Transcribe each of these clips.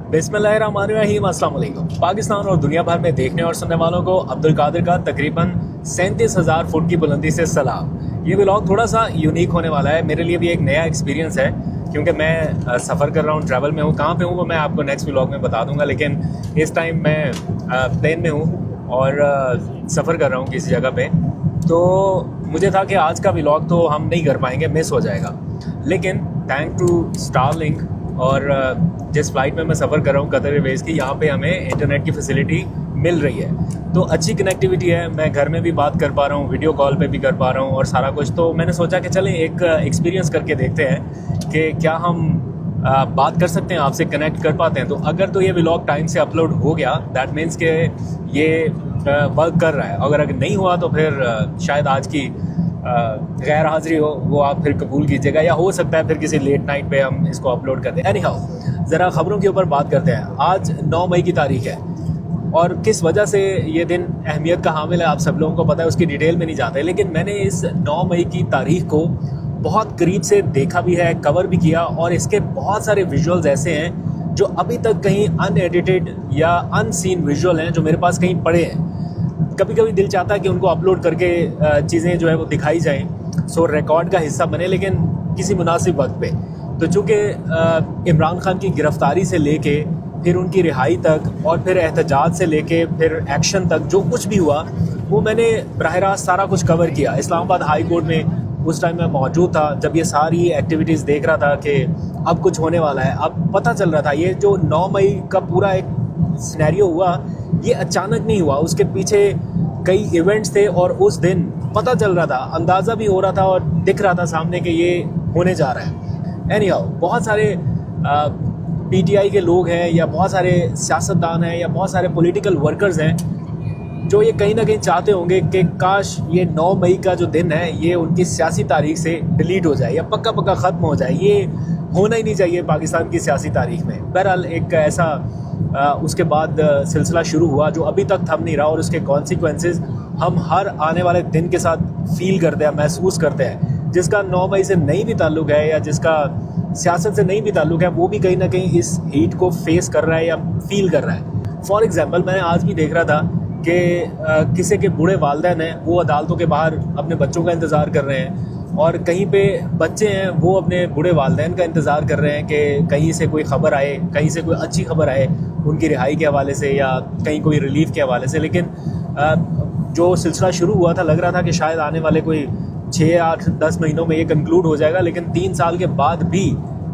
बिस्मिल्लाहिर्रहमानिर्रहीम, अस्सलाम वालेकुम। पाकिस्तान और दुनिया भर में देखने और सुनने वालों को अब्दुल कादिर का तकरीबन 37,000 फुट की बुलंदी से सलाम। ये व्लॉग थोड़ा सा यूनिक होने वाला है, मेरे लिए भी एक नया एक्सपीरियंस है क्योंकि मैं सफ़र कर रहा हूँ, ट्रैवल में हूँ। कहाँ पे हूँ वो मैं आपको नेक्स्ट व्लॉग में बता दूंगा, लेकिन इस टाइम मैं प्लेन में हूँ और सफ़र कर रहा हूँ किसी जगह पे। तो मुझे था कि आज का व्लॉग तो हम नहीं कर पाएंगे, मिस हो जाएगा, लेकिन थैंक टू स्टारलिंक और जिस फ़्लाइट में मैं सफ़र कर रहा हूँ कतर एयरवेज़ की, यहाँ पे हमें इंटरनेट की फैसिलिटी मिल रही है। तो अच्छी कनेक्टिविटी है, मैं घर में भी बात कर पा रहा हूँ, वीडियो कॉल पे भी कर पा रहा हूँ और सारा कुछ। तो मैंने सोचा कि चलें एक एक्सपीरियंस करके देखते हैं कि क्या हम बात कर सकते हैं, आपसे कनेक्ट कर पाते हैं। तो अगर तो ये व्लॉग टाइम से अपलोड हो गया, दैट मीन्स के ये वर्क कर रहा है। अगर नहीं हुआ तो फिर शायद आज की गैर हाज़िरी हो वो आप फिर कबूल कीजिएगा, या हो सकता है फिर किसी लेट नाइट पे हम इसको अपलोड कर दें। एनी हाउ, ज़रा ख़बरों के ऊपर बात करते हैं। आज 9 मई की तारीख है और किस वजह से ये दिन अहमियत का हामिल है आप सब लोगों को पता है, उसकी डिटेल में नहीं जाते। लेकिन मैंने इस 9 मई की तारीख को बहुत करीब से देखा भी है, कवर भी किया, और इसके बहुत सारे विजुअल्स ऐसे हैं जो अभी तक कहीं अनएडिटेड या अनसीन विजुअल हैं जो मेरे पास कहीं पड़े हैं। कभी कभी दिल चाहता है कि उनको अपलोड करके चीज़ें जो है वो दिखाई जाएं, सो रिकॉर्ड का हिस्सा बने, लेकिन किसी मुनासिब वक्त पे। तो चूँकि इमरान खान की गिरफ्तारी से लेके फिर उनकी रिहाई तक और फिर एहतजाज से लेके फिर एक्शन तक जो कुछ भी हुआ वो मैंने बराह रास्त सारा कुछ कवर किया। इस्लामाबाद हाई कोर्ट में उस टाइम मैं मौजूद था जब ये सारी एक्टिविटीज़ देख रहा था कि अब कुछ होने वाला है। अब पता चल रहा था ये जो 9 मई का पूरा एक सिनेरियो हुआ ये अचानक नहीं हुआ, उसके पीछे कई इवेंट्स थे और उस दिन पता चल रहा था, अंदाज़ा भी हो रहा था और दिख रहा था सामने कि ये होने जा रहा है। एनी हाउ, बहुत सारे पीटीआई के लोग हैं या बहुत सारे सियासतदान हैं या बहुत सारे पॉलिटिकल वर्कर्स हैं जो ये कहीं ना कहीं चाहते होंगे कि काश ये 9 मई का जो दिन है ये उनकी सियासी तारीख से डिलीट हो जाए या पक्का पक्का ख़त्म हो जाए। ये होना ही नहीं चाहिए पाकिस्तान की सियासी तारीख में। बहरहाल एक ऐसा उसके बाद सिलसिला शुरू हुआ जो अभी तक थम नहीं रहा, और उसके कॉन्सिक्वेंसेस हम हर आने वाले दिन के साथ फील करते हैं, महसूस करते हैं। जिसका 9 मई से नहीं भी ताल्लुक़ है या जिसका सियासत से नहीं भी ताल्लुक़ है वो भी कहीं ना कहीं इस हीट को फेस कर रहा है या फील कर रहा है। फॉर एग्ज़ाम्पल, मैंने आज भी देख रहा था कि किसी के बूढ़े वालिदैन हैं वो अदालतों के बाहर अपने बच्चों का इंतज़ार कर रहे हैं, और कहीं पे बच्चे हैं वो अपने बूढ़े वालिदैन का इंतज़ार कर रहे हैं कि कहीं से कोई ख़बर आए, कहीं से कोई अच्छी खबर आए उनकी रिहाई के हवाले से या कहीं कोई रिलीफ के हवाले से। लेकिन जो सिलसिला शुरू हुआ था लग रहा था कि शायद आने वाले कोई 6, 8, 10 महीनों में ये कंक्लूड हो जाएगा, लेकिन 3 साल के बाद भी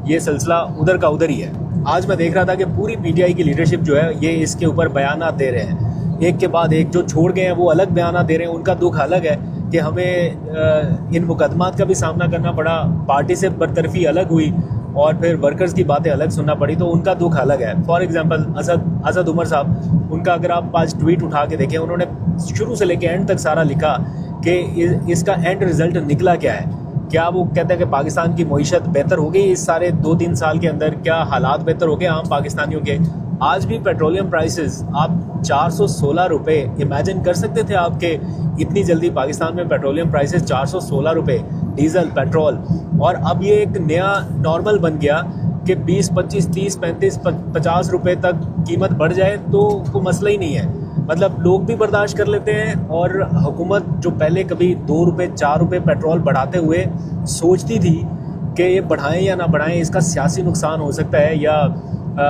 ये सिलसिला उधर का उधर ही है। आज मैं देख रहा था कि पूरी पीटीआई की लीडरशिप जो है ये इसके ऊपर बयानात दे रहे हैं, एक के बाद एक। जो छोड़ गए हैं वो अलग बयानात दे रहे हैं, उनका दुख अलग है कि हमें इन मुकदमात का भी सामना करना पड़ा, पार्टी से बरतरफी अलग हुई और फिर वर्कर्स की बातें अलग सुनना पड़ी, तो उनका दुख अलग है। फॉर एग्जांपल असद उमर साहब, उनका अगर आप आज ट्वीट उठा के देखें, उन्होंने शुरू से लेकर एंड तक सारा लिखा कि इसका एंड रिज़ल्ट निकला क्या है। क्या वो कहते हैं कि पाकिस्तान की मईशत बेहतर हो गई इस सारे 2-3 साल के अंदर, क्या हालात बेहतर हो गए आम पाकिस्तानियों के। आज भी पेट्रोलियम प्राइसेस आप 416 रुपये इमेजिन कर सकते थे आपके इतनी जल्दी पाकिस्तान में पेट्रोलियम प्राइसेस 416 रुपये, डीजल पेट्रोल। और अब ये एक नया नॉर्मल बन गया कि 20, 25, 30, 35, 50 रुपये तक कीमत बढ़ जाए तो कोई मसला ही नहीं है। मतलब लोग भी बर्दाश्त कर लेते हैं, और हुकूमत जो पहले कभी 2 रुपये 4 रुपये पेट्रोल बढ़ाते हुए सोचती थी कि ये बढ़ाएं या ना बढ़ाएं, इसका सियासी नुकसान हो सकता है या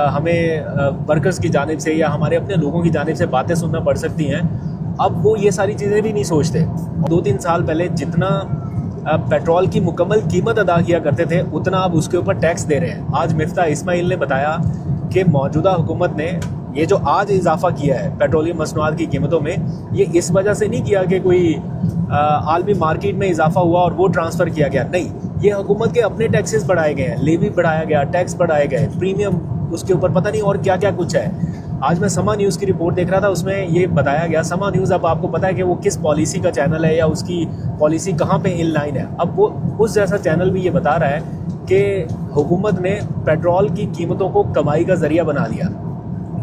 हमें वर्कर्स की जानिब से या हमारे अपने लोगों की जानिब से बातें सुनना पड़ सकती हैं, अब वो ये सारी चीज़ें भी नहीं सोचते। 2-3 साल पहले जितना पेट्रोल की मुकम्मल कीमत अदा किया करते थे उतना अब उसके ऊपर टैक्स दे रहे हैं। आज मिफ्ता इस्माइल ने बताया कि मौजूदा हुकूमत ने ये जो आज इजाफा किया है पेट्रोलियम मसनूआत की कीमतों में, ये इस वजह से नहीं किया कि कोई आलमी मार्केट में इजाफा हुआ और वो ट्रांसफ़र किया गया, नहीं, ये हुकूमत के अपने टैक्सेस बढ़ाए गए हैं, लेवी बढ़ाया गया, टैक्स बढ़ाए गए, प्रीमियम उसके ऊपर पता नहीं और क्या क्या कुछ है। आज मैं समा न्यूज़ की रिपोर्ट देख रहा था, उसमें ये बताया गया, समा न्यूज़ अब आपको पता है कि वो किस पॉलिसी का चैनल है या उसकी पॉलिसी कहाँ पे इन लाइन है। अब वो उस जैसा चैनल भी ये बता रहा है कि हुकूमत ने पेट्रोल की कीमतों को कमाई का ज़रिया बना लिया।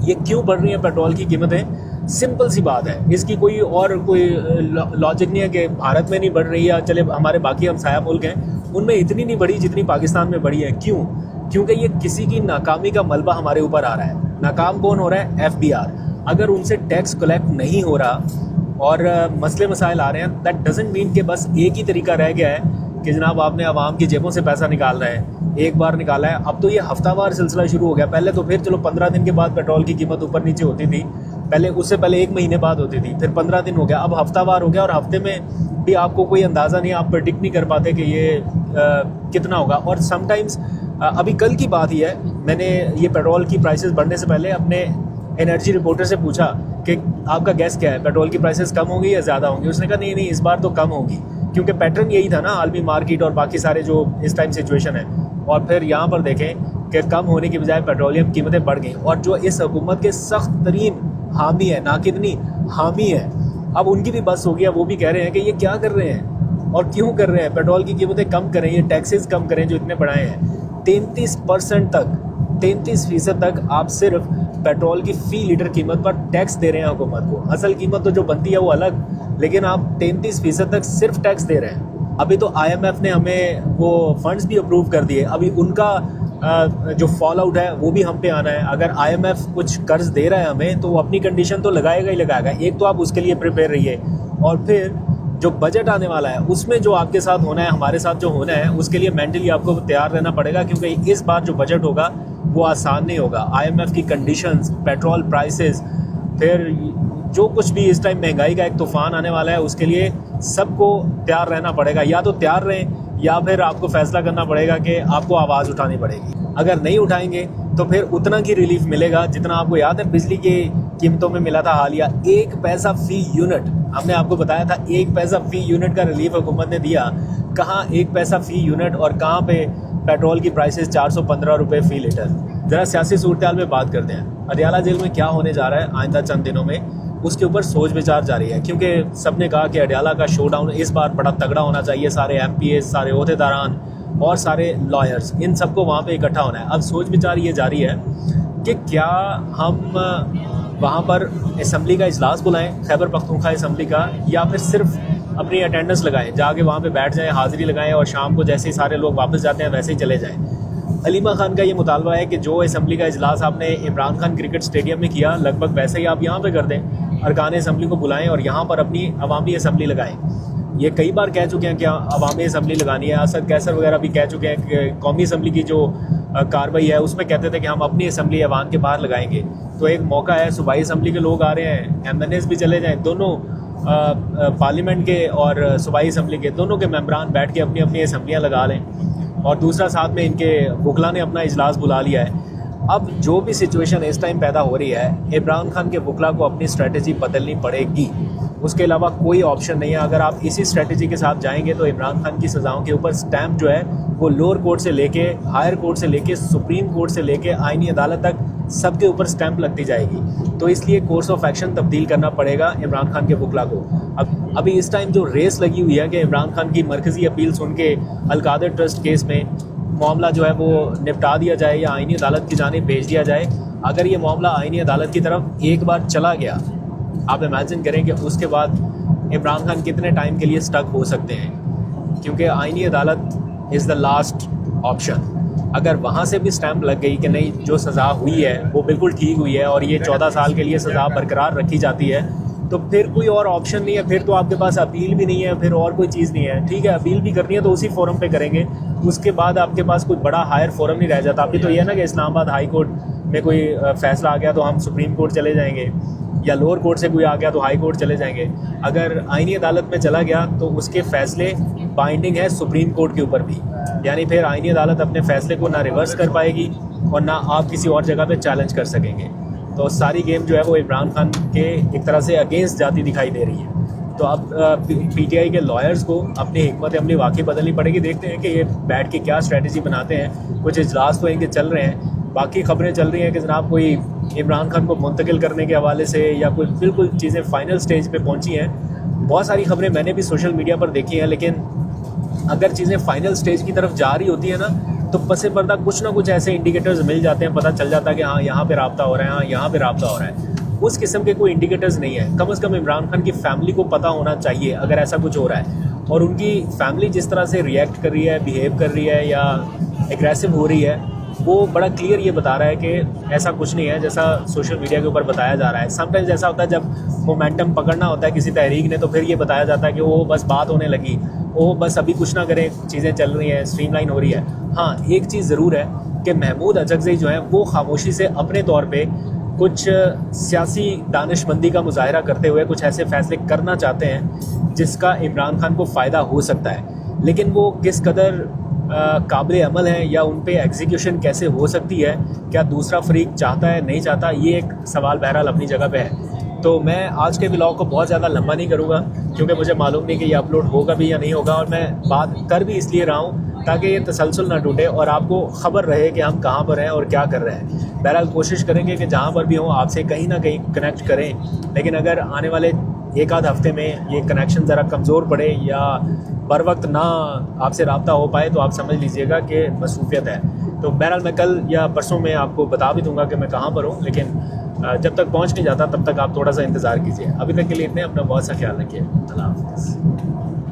ये क्यों बढ़ रही हैं पेट्रोल की कीमतें? सिंपल सी बात है, इसकी कोई लॉजिक नहीं है कि भारत में नहीं बढ़ रही है, चले हमारे बाकी हमसाया मुल्क हैं उनमें इतनी नहीं बढ़ी जितनी पाकिस्तान में बढ़ी है। क्यों? क्योंकि ये किसी की नाकामी का मलबा हमारे ऊपर आ रहा है। नाकाम कौन हो रहा है? FBR। अगर उनसे टैक्स कलेक्ट नहीं हो रहा और मसले मसाइल आ रहे हैं, दैट डजेंट मीन कि बस एक ही तरीका रह गया है कि जनाब आपने आवाम की जेबों से पैसा निकालना है, एक बार निकाला है। अब तो ये हफ्तावार सिलसिला शुरू हो गया। पहले तो फिर चलो 15 दिन के बाद पेट्रोल की कीमत ऊपर नीचे होती थी, पहले उससे पहले 1 महीने बाद होती थी, फिर 15 दिन हो गया, अब हफ्तावार हो गया। और हफ्ते में भी आपको कोई अंदाज़ा नहीं, आप प्रेडिक्ट नहीं कर पाते कि ये कितना होगा। और समटाइम्स अभी कल की बात ही है, मैंने ये पेट्रोल की प्राइसेस बढ़ने से पहले अपने एनर्जी रिपोर्टर से पूछा कि आपका गैस क्या है, पेट्रोल की प्राइसेस कम होंगी या ज़्यादा होंगी? उसने कहा नहीं इस बार तो कम होगी, क्योंकि पैटर्न यही था ना आलमी मार्केट और बाकी सारे जो इस टाइम सिचुएशन है। और फिर यहाँ पर देखें कि कम होने की बजाय पेट्रोलियम कीमतें बढ़ गई। और जो इस हुकूमत के सख्त तरीन हामी है, नाकिद नहीं हामी है, अब उनकी भी बस हो गया। वो भी कह रहे हैं कि ये क्या कर रहे हैं और क्यों कर रहे हैं, पेट्रोल की कीमतें कम करें, ये टैक्सेस कम करें जो इतने बढ़ाए हैं। 33% तक, 33% तक आप सिर्फ पेट्रोल की फ़ी लीटर कीमत पर टैक्स दे रहे हैं हुकूमत को। असल कीमत तो जो बनती है वो अलग, लेकिन आप 33% तक सिर्फ टैक्स दे रहे हैं। अभी तो IMF ने हमें वो फंड्स भी अप्रूव कर दिए, अभी उनका जो फॉल आउट है वो भी हम पे आना है। अगर IMF कुछ कर्ज दे रहा है हमें, तो वो अपनी कंडीशन तो लगाएगा ही लगाएगा। एक तो आप उसके लिए प्रिपेयर रहिए, और फिर जो बजट आने वाला है उसमें जो आपके साथ होना है, हमारे साथ जो होना है, उसके लिए मेंटली आपको तैयार रहना पड़ेगा, क्योंकि इस बार जो बजट होगा वो आसान नहीं होगा। IMF की कंडीशंस, पेट्रोल प्राइसेस, फिर जो कुछ भी इस टाइम महंगाई का एक तूफान आने वाला है, उसके लिए सबको तैयार रहना पड़ेगा। या तो तैयार रहें, या फिर आपको फैसला करना पड़ेगा कि आपको आवाज़ उठानी पड़ेगी। अगर नहीं उठाएंगे तो फिर उतना की रिलीफ मिलेगा जितना आपको याद है बिजली की कीमतों में मिला था हालिया। 1 पैसा फ़ी यूनिट, हमने आपको बताया था 1 पैसा फ़ी यूनिट का रिलीफ हुकूमत ने दिया। कहाँ 1 पैसा फ़ी यूनिट, और कहाँ पे पेट्रोल की प्राइसेस 415 रुपये फ़ी लीटर। ज़रा सियासी सूरत हाल में बात करते हैं। अडियाला जेल में क्या होने जा रहा है आइंदा चंद दिनों में, उसके ऊपर सोच विचार जारी है, क्योंकि सबने कहा कि अडियाला का शोडाउन इस बार बड़ा तगड़ा होना चाहिए। सारे MPA, सारे ओहदेदारान और सारे लॉयर्स, इन सबको वहाँ पे इकट्ठा होना है। अब सोच विचार ये जारी है कि क्या हम वहाँ पर असम्बली का इजलास बुलाएं, खैबर पख्तूनख्वा असम्बली का, या फिर सिर्फ अपनी अटेंडेंस लगाएं, जाके वहाँ पे बैठ जाएं, हाज़िरी लगाएं, और शाम को जैसे ही सारे लोग वापस जाते हैं वैसे ही चले जाएं। अलीमा खान का ये मुतालबा है कि जो असम्बली का इजलास आपने इमरान खान क्रिकेट स्टेडियम में किया, लगभग वैसे ही आप यहाँ पे कर दें। अरकान असम्बली को बुलाएं और यहाँ पर अपनी अवामी असम्बली लगाएं। ये कई बार कह चुके हैं कि अवामी असम्बली लगानी है। असद कैसर वगैरह भी कह चुके हैं कि कौमी असम्बली की जो कार्रवाई है उसमें कहते थे कि हम अपनी असम्बली ऐवान के बाहर लगाएंगे। तो एक मौका है, सूबाई असम्बली के लोग आ रहे हैं, MNAs भी चले जाएँ, दोनों पार्लियामेंट के और सूबाई असम्बली के दोनों के मेम्बरान बैठ के अपनी अपनी असम्बलियाँ लगा लें। और दूसरा, साथ में इनके वकला ने अपना इजलास बुला लिया है। अब जो भी सिचुएशन इस टाइम पैदा हो रही है, इमरान खान के वकला को अपनी स्ट्रेटजी बदलनी पड़ेगी, उसके अलावा कोई ऑप्शन नहीं है। अगर आप इसी स्ट्रेटजी के साथ जाएंगे तो इमरान खान की सज़ाओं के ऊपर स्टैम्प जो है वो लोअर कोर्ट से लेके, हायर कोर्ट से लेके, सुप्रीम कोर्ट से लेके आईनी अदालत तक सबके ऊपर स्टैम्प लगती जाएगी। तो इसलिए कोर्स ऑफ एक्शन तब्दील करना पड़ेगा इमरान खान के वकला को। अब अभी इस टाइम जो रेस लगी हुई है कि इमरान खान की मरकज़ी अपील सुन के अलकादर ट्रस्ट केस में मामला जो है वो निपटा दिया जाए या आईनी अदालत की जानिब भेज दिया जाए। अगर ये मामला आईनी अदालत की तरफ एक बार चला गया, आप इमेजिन करें कि उसके बाद इमरान खान कितने टाइम के लिए स्टक हो सकते हैं, क्योंकि आईनी अदालत इज़ द लास्ट ऑप्शन। अगर वहाँ से भी स्टैम्प लग गई कि नहीं, जो सज़ा हुई है वो बिल्कुल ठीक हुई है और ये 14 साल के लिए सज़ा बरकरार रखी जाती है, तो फिर कोई और ऑप्शन नहीं है। फिर तो आपके पास अपील भी नहीं है, फिर और कोई चीज़ नहीं है। ठीक है, अपील भी करनी है तो उसी फोरम पे करेंगे, उसके बाद आपके पास कोई बड़ा हायर फोरम नहीं रह जाता। अभी तो ये है ना कि इस्लामाबाद हाई कोर्ट में कोई फैसला आ गया तो हम सुप्रीम कोर्ट चले जाएंगे, या लोअर कोर्ट से कोई आ गया तो हाई कोर्ट चले जाएंगे। अगर आईनी अदालत में चला गया तो उसके फैसले बाइंडिंग है सुप्रीम कोर्ट के ऊपर भी, यानी फिर आईनी अदालत अपने फैसले को ना रिवर्स कर पाएगी और ना आप किसी और जगह पे चैलेंज कर सकेंगे। तो सारी गेम जो है वो इमरान खान के एक तरह से अगेंस्ट जाती दिखाई दे रही है। तो अब PTI के लॉयर्स को अपनी हिकमत अमली वाकई बदलनी पड़ेगी। देखते हैं कि ये बैठ के क्या स्ट्रेटजी बनाते हैं। कुछ इजलास तो इनके चल रहे हैं, बाकी खबरें चल रही हैं कि जनाब कोई इमरान खान को मुंतकिल करने के हवाले से या कोई बिल्कुल चीज़ें फाइनल स्टेज पे पहुंची हैं। बहुत सारी खबरें मैंने भी सोशल मीडिया पर देखी हैं, लेकिन अगर चीज़ें फाइनल स्टेज की तरफ जा रही होती है ना, तो पसे पर्दा कुछ ना कुछ ऐसे इंडिकेटर्स मिल जाते हैं, पता चल जाता है कि हाँ यहाँ पे राब्ता हो रहा है, हाँ यहाँ पे राब्ता हो रहा है। उस किस्म के कोई इंडिकेटर्स नहीं है। कम से कम इमरान खान की फैमिली को पता होना चाहिए अगर ऐसा कुछ हो रहा है। और उनकी फैमिली जिस तरह से रिएक्ट कर रही है, बिहेव कर रही है या एग्रेसिव हो रही है, वो बड़ा क्लियर ये बता रहा है कि ऐसा कुछ नहीं है जैसा सोशल मीडिया के ऊपर बताया जा रहा है। समटाइम्स ऐसा होता है जब मोमेंटम पकड़ना होता है किसी तहरीक ने, तो फिर ये बताया जाता है कि वो बस बात होने लगी, वो बस अभी कुछ ना करें, चीज़ें चल रही हैं, स्ट्रीमलाइन हो रही है। हाँ, एक चीज़ ज़रूर है कि महमूद अचकज़ई जो है वो खामोशी से अपने तौर पे कुछ सियासी दानिशमंदी का मुजाहरा करते हुए कुछ ऐसे फैसले करना चाहते हैं जिसका इमरान खान को फ़ायदा हो सकता है, लेकिन वो किस कदर काबिल अमल है या उन पे एग्जीक्यूशन कैसे हो सकती है, क्या दूसरा फरीक चाहता है नहीं चाहता, ये एक सवाल बहरहाल अपनी जगह पे है। तो मैं आज के व्लॉग को बहुत ज़्यादा लंबा नहीं करूँगा क्योंकि मुझे मालूम नहीं कि ये अपलोड होगा भी या नहीं होगा, और मैं बात कर भी इसलिए रहा हूँ ताकि ये तसलसल ना टूटे और आपको ख़बर रहे कि हम कहाँ पर हैं और क्या कर रहे हैं। बहरहाल कोशिश करेंगे कि जहाँ पर भी हों आपसे कहीं ना कहीं कनेक्ट करें, लेकिन अगर आने वाले एक आध हफ्ते में ये कनेक्शन ज़रा कमज़ोर पड़े या बर वक्त ना आपसे रब्ता हो पाए तो आप समझ लीजिएगा कि मसरूफियत है। तो बहरहाल मैं कल या परसों में आपको बता भी दूंगा कि मैं कहाँ पर हूँ, लेकिन जब तक पहुँच नहीं जाता तब तक आप थोड़ा सा इंतज़ार कीजिए। अभी तक के लिए इतने, अपना बहुत सा ख्याल रखिए। अल्लाह हाफ़िज़।